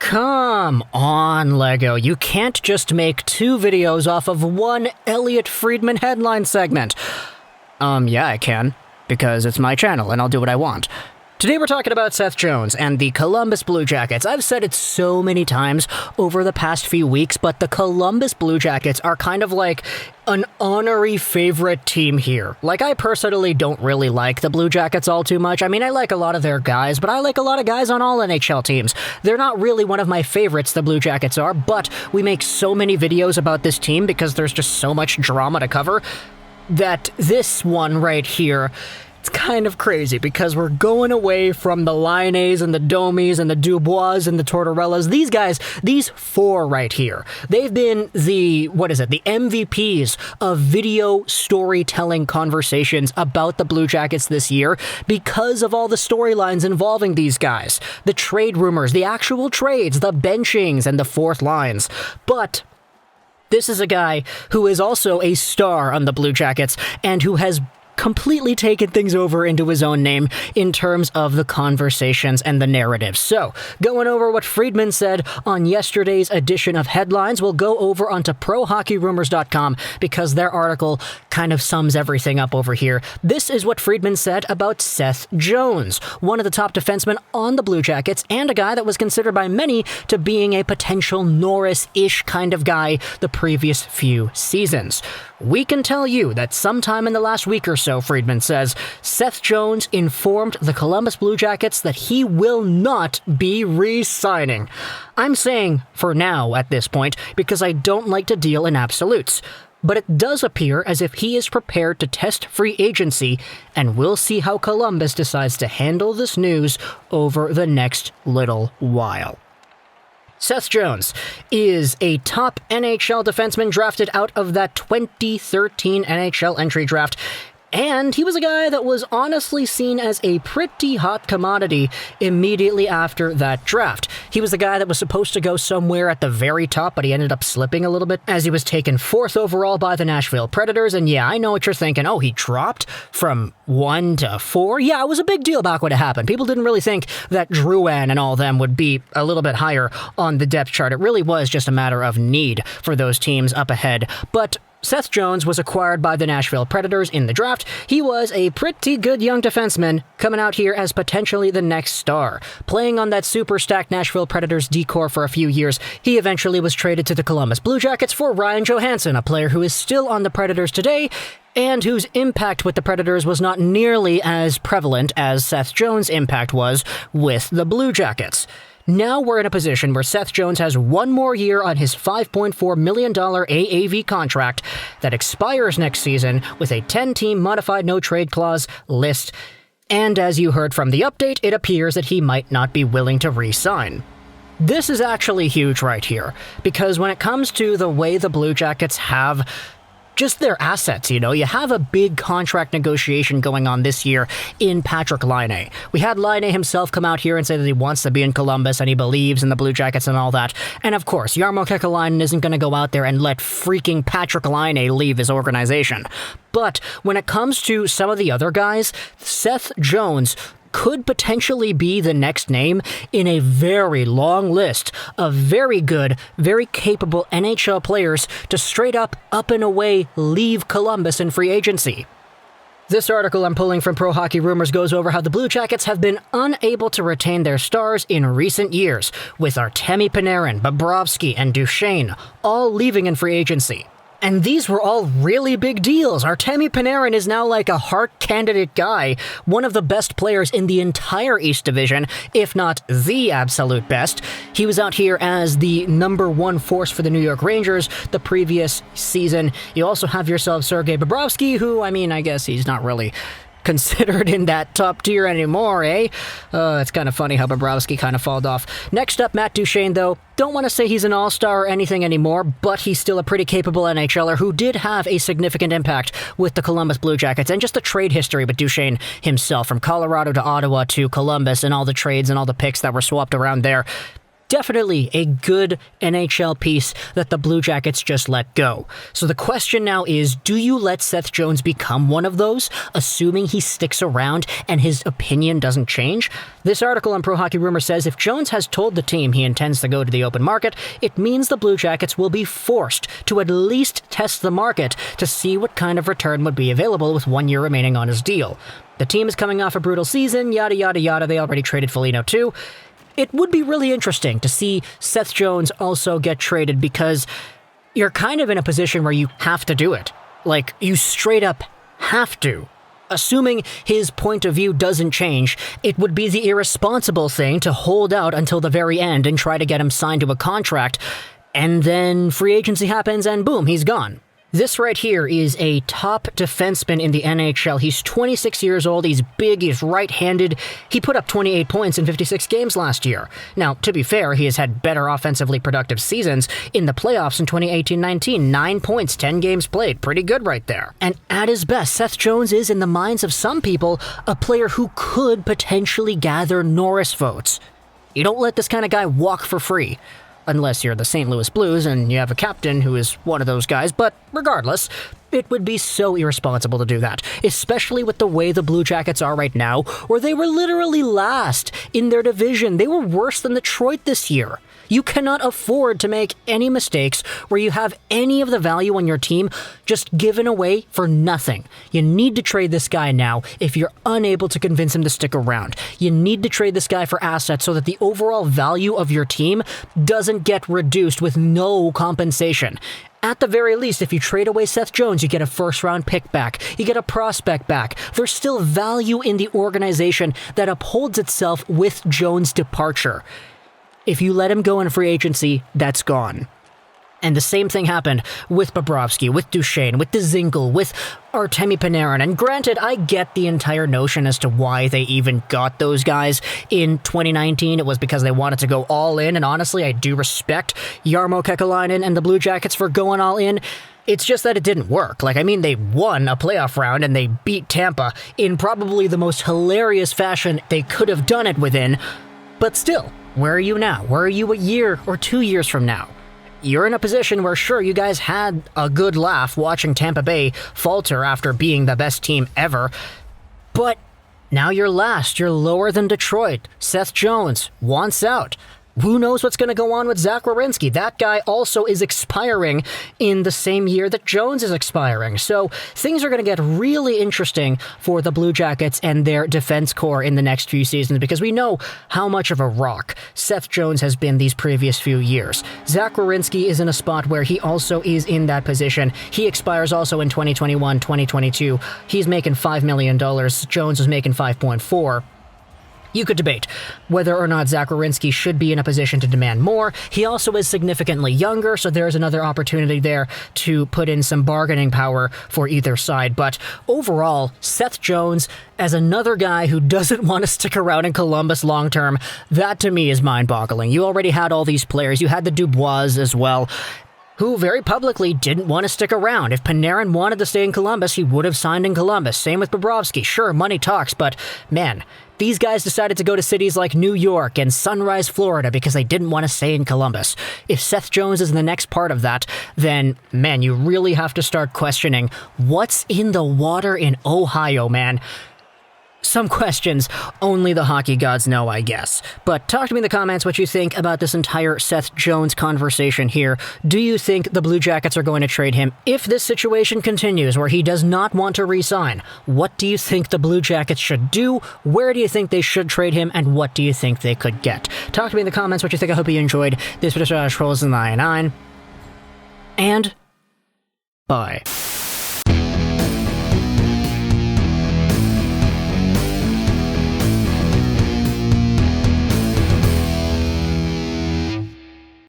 Come on, Lego. You can't just make 2 videos off of one Elliotte Friedman headline segment. Yeah, I can, because it's my channel and I'll do what I want. Today we're talking about Seth Jones and the Columbus Blue Jackets. I've said it so many times over the past few weeks, but the Columbus Blue Jackets are kind of like an honorary favorite team here. Like, I personally don't really like the Blue Jackets all too much. I mean, I like a lot of their guys, but I like a lot of guys on all NHL teams. They're not really one of my favorites, the Blue Jackets are, but we make so many videos about this team because there's just so much drama to cover that this one right here, it's kind of crazy because we're going away from the Laine's and the Domis and the Dubois and the Tortorellas. These guys, these 4 right here, they've been the MVPs of video storytelling conversations about the Blue Jackets this year because of all the storylines involving these guys. The trade rumors, the actual trades, the benchings, and the fourth lines. But this is a guy who is also a star on the Blue Jackets and who has completely taken things over into his own name in terms of the conversations and the narrative. So, going over what Friedman said on yesterday's edition of Headlines, we'll go over onto ProHockeyRumors.com because their article kind of sums everything up over here. This is what Friedman said about Seth Jones, one of the top defensemen on the Blue Jackets and a guy that was considered by many to being a potential Norris-ish kind of guy the previous few seasons. We can tell you that sometime in the last week or so, Friedman says, Seth Jones informed the Columbus Blue Jackets that he will not be re-signing. I'm saying for now at this point because I don't like to deal in absolutes. But it does appear as if he is prepared to test free agency, and we'll see how Columbus decides to handle this news over the next little while. Seth Jones is a top NHL defenseman drafted out of that 2013 NHL entry draft, and he was a guy that was honestly seen as a pretty hot commodity immediately after that draft. He was the guy that was supposed to go somewhere at the very top, but he ended up slipping a little bit as he was taken 4th overall by the Nashville Predators. And yeah, I know what you're thinking. Oh, he dropped from 1 to 4? Yeah, it was a big deal back when it happened. People didn't really think that Drouin and all them would be a little bit higher on the depth chart. It really was just a matter of need for those teams up ahead. But Seth Jones was acquired by the Nashville Predators in the draft. He was a pretty good young defenseman coming out here as potentially the next star. Playing on that super stacked Nashville Predators D-core for a few years, he eventually was traded to the Columbus Blue Jackets for Ryan Johansson, a player who is still on the Predators today and whose impact with the Predators was not nearly as prevalent as Seth Jones' impact was with the Blue Jackets. Now we're in a position where Seth Jones has 1 more year on his $5.4 million AAV contract that expires next season with a 10-team modified no-trade clause list. And as you heard from the update, it appears that he might not be willing to re-sign. This is actually huge right here, because when it comes to the way the Blue Jackets have just their assets, you have a big contract negotiation going on this year in Patrik Laine. We had Laine himself come out here and say that he wants to be in Columbus and he believes in the Blue Jackets and all that. And of course, Jarmo Kekalainen isn't going to go out there and let freaking Patrik Laine leave his organization. But when it comes to some of the other guys, Seth Jones could potentially be the next name in a very long list of very good, very capable NHL players to straight up and away leave Columbus in free agency. This article I'm pulling from Pro Hockey Rumors goes over how the Blue Jackets have been unable to retain their stars in recent years, with Artemi Panarin, Bobrovsky, and Duchene all leaving in free agency. And these were all really big deals. Artemi Panarin is now like a Hart candidate guy, one of the best players in the entire East Division, if not the absolute best. He was out here as the #1 force for the New York Rangers the previous season. You also have yourself Sergei Bobrovsky, who, I guess he's not really considered in that top tier anymore, eh? It's kind of funny how Bobrovsky kind of falled off. Next up, Matt Duchene, though. Don't want to say he's an all-star or anything anymore, but he's still a pretty capable NHLer who did have a significant impact with the Columbus Blue Jackets and just the trade history with Duchene himself, from Colorado to Ottawa to Columbus and all the trades and all the picks that were swapped around there. definitely a good NHL piece that the Blue Jackets just let go. So the question now is, do you let Seth Jones become one of those, assuming he sticks around and his opinion doesn't change? This article on Pro Hockey Rumor says if Jones has told the team he intends to go to the open market, it means the Blue Jackets will be forced to at least test the market to see what kind of return would be available with 1 year remaining on his deal. The team is coming off a brutal season, yada yada yada, they already traded Foligno too. It would be really interesting to see Seth Jones also get traded because you're kind of in a position where you have to do it. Like, you straight up have to. Assuming his point of view doesn't change, it would be the irresponsible thing to hold out until the very end and try to get him signed to a contract, and then free agency happens and boom, he's gone. This right here is a top defenseman in the NHL. He's 26 years old, he's big, he's right-handed. He put up 28 points in 56 games last year. Now, to be fair, he has had better offensively productive seasons in the playoffs in 2018-19. 9 points, 10 games played. Pretty good right there. And at his best, Seth Jones is, in the minds of some people, a player who could potentially gather Norris votes. You don't let this kind of guy walk for free. Unless you're the St. Louis Blues and you have a captain who is one of those guys, but regardless, it would be so irresponsible to do that, especially with the way the Blue Jackets are right now, where they were literally last in their division. They were worse than Detroit this year. You cannot afford to make any mistakes where you have any of the value on your team just given away for nothing. You need to trade this guy now if you're unable to convince him to stick around. You need to trade this guy for assets so that the overall value of your team doesn't get reduced with no compensation. At the very least, if you trade away Seth Jones, you get a first-round pick back. You get a prospect back. There's still value in the organization that upholds itself with Jones' departure. If you let him go in free agency, that's gone. And the same thing happened with Bobrovsky, with Duchene, with Dzingel, with Artemi Panarin. And granted, I get the entire notion as to why they even got those guys in 2019. It was because they wanted to go all in. And honestly, I do respect Jarmo Kekalainen and the Blue Jackets for going all in. It's just that it didn't work. They won a playoff round and they beat Tampa in probably the most hilarious fashion they could have done it within. But still, where are you now? Where are you a year or 2 years from now? You're in a position where, sure, you guys had a good laugh watching Tampa Bay falter after being the best team ever, but now you're last. You're lower than Detroit. Seth Jones wants out. Who knows what's going to go on with Zach Werenski? That guy also is expiring in the same year that Jones is expiring. So things are going to get really interesting for the Blue Jackets and their defense core in the next few seasons because we know how much of a rock Seth Jones has been these previous few years. Zach Werenski is in a spot where he also is in that position. He expires also in 2021, 2022. He's making $5 million. Jones is making 5.4. You could debate whether or not Zach Werenski should be in a position to demand more. He also is significantly younger, so there's another opportunity there to put in some bargaining power for either side. But overall, Seth Jones, as another guy who doesn't want to stick around in Columbus long term, that to me is mind-boggling. You already had all these players. You had the Dubois as well, who very publicly didn't want to stick around. If Panarin wanted to stay in Columbus, he would have signed in Columbus. Same with Bobrovsky. Sure, money talks, but man, these guys decided to go to cities like New York and Sunrise, Florida because they didn't want to stay in Columbus. If Seth Jones is the next part of that, then, man, you really have to start questioning what's in the water in Ohio, man. Some questions only the hockey gods know, I guess. But talk to me in the comments what you think about this entire Seth Jones conversation here. Do you think the Blue Jackets are going to trade him? If this situation continues where he does not want to re-sign, what do you think the Blue Jackets should do? Where do you think they should trade him? And what do you think they could get? Talk to me in the comments what you think. I hope you enjoyed this video. Trolls 99. And bye.